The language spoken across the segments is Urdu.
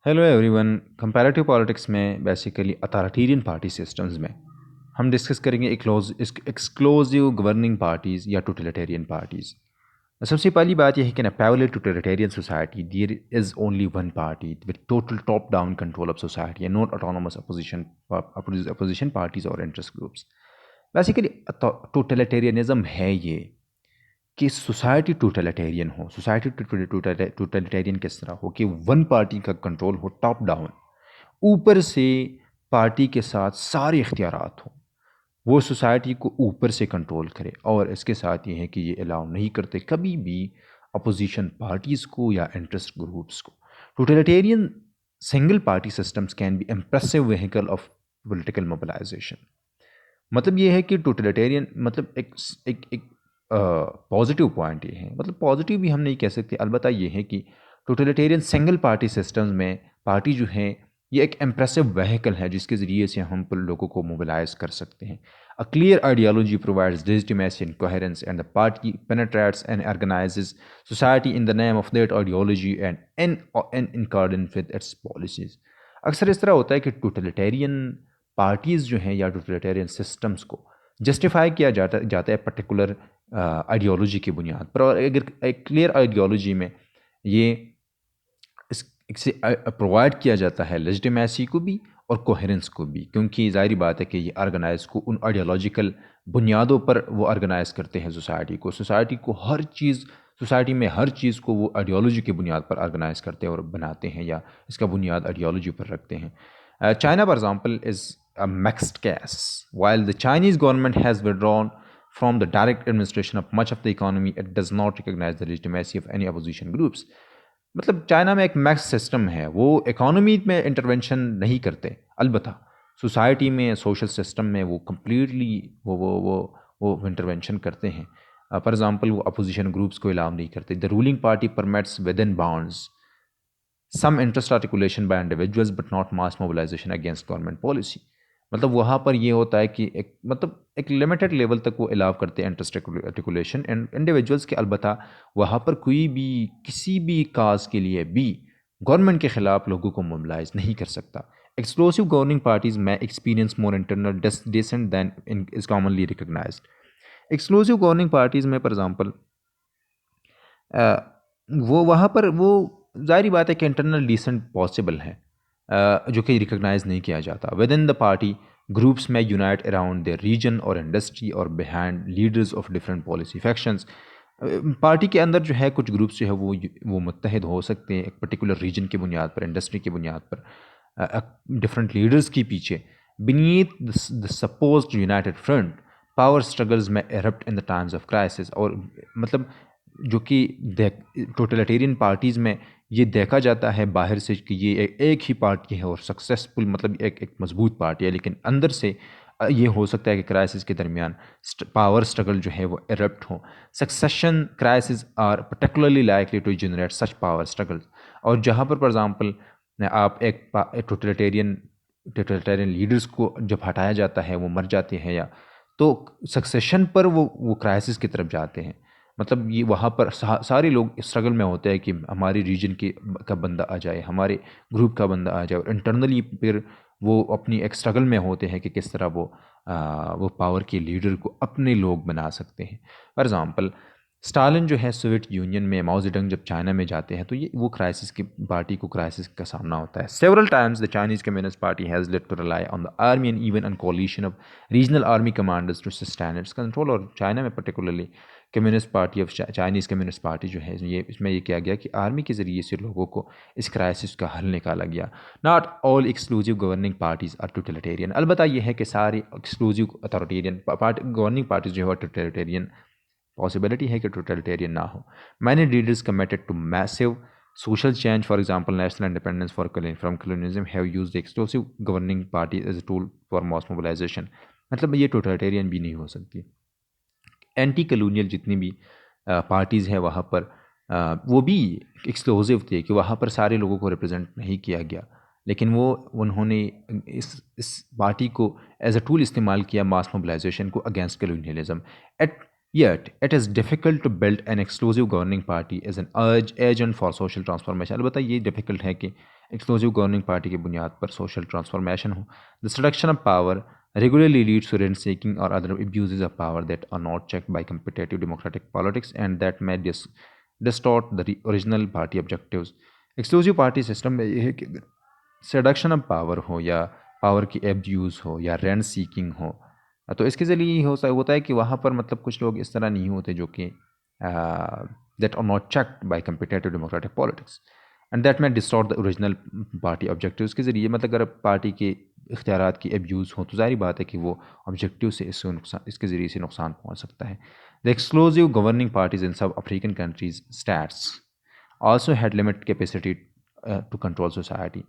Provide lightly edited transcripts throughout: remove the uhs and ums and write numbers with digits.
ہیلو ایوری ون. کمپیریٹیو پالیٹکس میں بیسیکلی اتھارٹیرین پارٹی سسٹمز میں ہم ڈسکس کریں گے ایکسکلوزیو گورننگ پارٹیز یا ٹوٹلیٹیرین پارٹیز. سب سے پہلی بات یہ ہے کہ نا pure totalitarian society there is only one party with total top down control of society and not autonomous opposition parties اور انٹرسٹ گروپس. بیسیکلی ٹوٹلیٹیرینزم ہے یہ کہ سوسائٹی ٹوٹلیٹیرین ہو. سوسائٹی ٹوٹلیٹیرین کس طرح ہو کہ ون پارٹی کا کنٹرول ہو ٹاپ ڈاؤن، اوپر سے پارٹی کے ساتھ سارے اختیارات ہوں، وہ سوسائٹی کو اوپر سے کنٹرول کرے. اور اس کے ساتھ یہ ہے کہ یہ الاؤ نہیں کرتے کبھی بھی اپوزیشن پارٹیز کو یا انٹرسٹ گروپس کو. Totalitarian single party systems can be impressive vehicle of political mobilization. مطلب یہ ہے کہ ٹوٹلیٹیرین مطلب ایک پازیٹیو پوائنٹ یہ ہے، مطلب پازیٹیو بھی ہم نہیں کہہ سکتے، البتہ یہ ہے کہ ٹوٹلیٹیرین سنگل پارٹی سسٹمز میں پارٹی جو ہے یہ ایک امپریسو وہیکل ہے جس کے ذریعے سے ہم لوگوں کو موبلائز کر سکتے ہیں. A clear ideology provides legitimacy and coherence, and the party penetrates and organizes society in the name of that ideology and in accordance with its policies. اکثر اس طرح ہوتا ہے کہ ٹوٹلیٹیرین پارٹیز جو ہیں یا ٹوٹلیٹیرین سسٹمز کو جسٹیفائی کیا جاتا ہے پرٹیکولر آئیڈیالوجی کی بنیاد پر، اور اگر ایک کلیئر آئیڈیالوجی میں یہ اسے پرووائڈ کیا جاتا ہے لیجٹیمیسی کو بھی اور کوہرنس کو بھی، کیونکہ ظاہری بات ہے کہ یہ آرگنائز کو ان آئیڈیالوجیکل بنیادوں پر وہ آرگنائز کرتے ہیں سوسائٹی کو. سوسائٹی میں ہر چیز کو وہ آئیڈیالوجی کی بنیاد پر آرگنائز کرتے ہیں اور بناتے ہیں یا اس کا بنیاد آئیڈیالوجی پر رکھتے ہیں. China, for example, is a mixed case. While the Chinese government has withdrawn from the direct administration of much of the economy, it does not recognize the legitimacy of any opposition groups. مطلب چائنا میں ایک میکس سسٹم ہے، وہ اکانومی میں انٹرونشن نہیں کرتے، البتہ سوسائٹی میں سوشل سسٹم میں وہ کمپلیٹلی وہ انٹرونشن کرتے ہیں. فار ایگزامپل وہ اپوزیشن گروپس کو الاؤ نہیں کرتے. The ruling party permits within bounds some interest articulation by individuals but not mass mobilization against government policy. مطلب وہاں پر یہ ہوتا ہے کہ ایک لمیٹڈ لیول تک وہ الاؤ کرتے ہیں انٹرسٹ آرٹیکولیشن اینڈ انڈیویجولس کے، البتہ وہاں پر کوئی بھی کسی بھی کاز کے لیے بھی گورنمنٹ کے خلاف لوگوں کو موبلائز نہیں کر سکتا. ایکسکلوسیو گورننگ پارٹیز میں experience more internal dissent than is commonly recognized. Exclusive governing parties میں فار ایگزامپل وہ وہاں پر وہ ظاہری بات ہے کہ انٹرنل ڈیسنٹ پاسبل ہے جو کہ ریکگنائز نہیں کیا جاتا. With in the party groups میں یونائٹ اراؤنڈ دیئر ریجن اور انڈسٹری اور behind leaders of different policy factions. Party کے اندر جو ہے کچھ گروپس جو ہے وہ متحد ہو سکتے ہیں ایک پرٹیکولر ریجن کی بنیاد پر، انڈسٹری کی بنیاد پر، ڈفرینٹ لیڈرز کے پیچھے. Beneath the supposed united front power struggles میں erupt in the times of crisis. اور مطلب جو کہ ٹوٹلیٹیرین پارٹیز میں یہ دیکھا جاتا ہے باہر سے کہ یہ ایک ہی پارٹی ہے اور سکسیسفل، مطلب ایک مضبوط پارٹی ہے، لیکن اندر سے یہ ہو سکتا ہے کہ کرائسس کے درمیان پاور اسٹرگل جو ہے وہ ایرپٹ ہو. Succession crisis are particularly likely to generate such power struggle. اور جہاں پر فار ایگزامپل آپ ایک ٹوٹلیٹیرین لیڈرز کو جب ہٹایا جاتا ہے، وہ مر جاتے ہیں، یا تو سکسیشن پر وہ کرائسس کی طرف جاتے ہیں. مطلب یہ وہاں پر سارے لوگ اسٹرگل میں ہوتے ہیں کہ ہمارے ریجن کا بندہ آ جائے، ہمارے گروپ کا بندہ آ جائے، اور انٹرنلی پھر وہ اپنی ایک اسٹرگل میں ہوتے ہیں کہ کس طرح وہ پاور کے لیڈر کو اپنے لوگ بنا سکتے ہیں. فار ایگزامپل اسٹالن جو ہے سوویت یونین میں، ماؤ زیڈنگ جب چائنا میں جاتے ہیں تو وہ کرائسس کی پارٹی کو کرائسس کا سامنا ہوتا ہے. Several times the Chinese communist party has let to rely on the army and even on coalition of regional army commanders to sustain its control. اور چائنا میں particularly communist party of Chinese communist party جو ہے اس میں یہ کیا گیا کہ آرمی کے ذریعے سے لوگوں کو اس کرائسس کا حل نکالا گیا. Not all exclusive governing parties are totalitarian. البتہ یہ ہے کہ ساری ایکسکلوزیو اتھارٹیرین گورننگ پارٹیز جو ہے ٹوٹلیٹیرین، پاسبلٹی ہے کہ ٹوٹلیٹیرین نہ ہو. Many leaders committed to massive social change, for example national independence from colonialism, have used the exclusive governing party as a tool for mass mobilization. مطلب یہ ٹوٹلیٹیرین بھی نہیں ہو سکتی. اینٹی کلونیل جتنی بھی پارٹیز ہیں وہاں پر وہ بھی ایکسکلوزیو تھے کہ وہاں پر سارے لوگوں کو ریپرزینٹ نہیں کیا گیا، لیکن انہوں نے اس پارٹی کو ایز اے ٹول استعمال کیا ماس موبلائزیشن کو against colonialism. Yet, it is difficult to build an exclusive governing party as an agent for social transformation. البتہ یہ ڈیفیکلٹ ہے کہ ایکسکلوزیو گورننگ پارٹی کی بنیاد پر سوشل ٹرانسفارمیشن ہو. The seduction of power regularly leads to rent-seeking or other abuses of power that are not checked by competitive democratic politics and that may distort the original party objectives. Exclusive party system میں یہ ہے کہ سیڈکشن آف پاور ہو یا پاور کی ایبیوز ہو یا رینٹ سیکنگ ہو تو اس کے ذریعے یہ ہوتا ہے کہ وہاں پر مطلب کچھ لوگ اس طرح نہیں ہوتے جو کہ that are not checked by competitive democratic politics and that may distort the original party objectives کے ذریعے مطلب اگر پارٹی کے اختیارات کی ایبیوز ہوں تو ظاہری بات ہے کہ وہ آبجیکٹیو سے اس کے ذریعے سے نقصان پہنچ سکتا ہے. The exclusive governing parties in sub African countries states also had limited capacity to control society.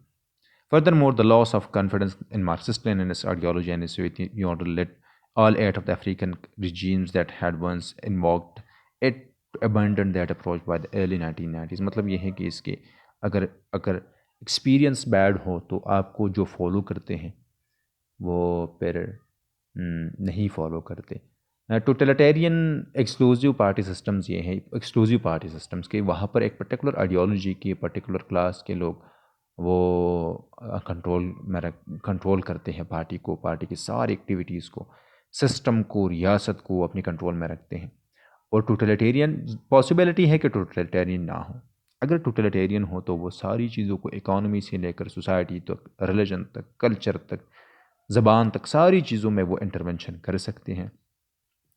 Furthermore, the loss of confidence in Marxist-Leninist ideology and its Soviet led all 8 of the African regimes that had once invoked it to abandon that approach by the early 1990s. مطلب یہ ہے کہ اس کے اگر ایکسپیرینس بیڈ ہو تو آپ کو جو فالو کرتے ہیں وہ پھر نہیں فالو کرتے. ٹوٹلیٹیرین ایکسکلوزیو پارٹی سسٹمز یہ ہیں ایکسکلوزیو پارٹی سسٹمز کے وہاں پر ایک پرٹیکولر آئیڈیالوجی کی پرٹیکولر کلاس کے لوگ وہ کنٹرول کرتے ہیں پارٹی کو, پارٹی کی ساری ایکٹیویٹیز کو, سسٹم کو, ریاست کو اپنی کنٹرول میں رکھتے ہیں. اور ٹوٹلیٹیرین پاسبلٹی ہے کہ ٹوٹلیٹیرین نہ ہو. اگر ٹوٹلیٹیرین ہو تو وہ ساری چیزوں کو اکانومی سے لے کر سوسائٹی تک, ریلیجن تک, کلچر تک, زبان تک, ساری چیزوں میں وہ انٹرونشن کر سکتے ہیں.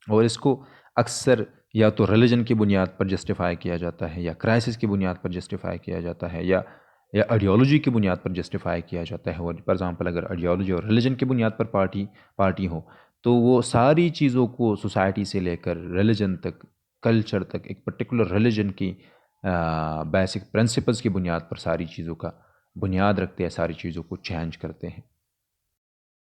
اور اس کو اکثر یا تو ریلیجن کی بنیاد پر جسٹیفائی کیا جاتا ہے یا کرائسس کی بنیاد پر جسٹیفائی کیا جاتا ہے یا آئیڈیالوجی کی بنیاد پر جسٹیفائی کیا جاتا ہے. اور فار ایگزامپل اگر آئیڈیالوجی اور ریلیجن کی بنیاد پر پارٹی ہو تو وہ ساری چیزوں کو سوسائٹی سے لے کر ریلیجن تک, کلچر تک, ایک پرٹیکولر ریلیجن کی بیسک پرنسپلز کی بنیاد پر ساری چیزوں کا بنیاد رکھتے ہیں, ساری چیزوں کو چینج کرتے ہیں.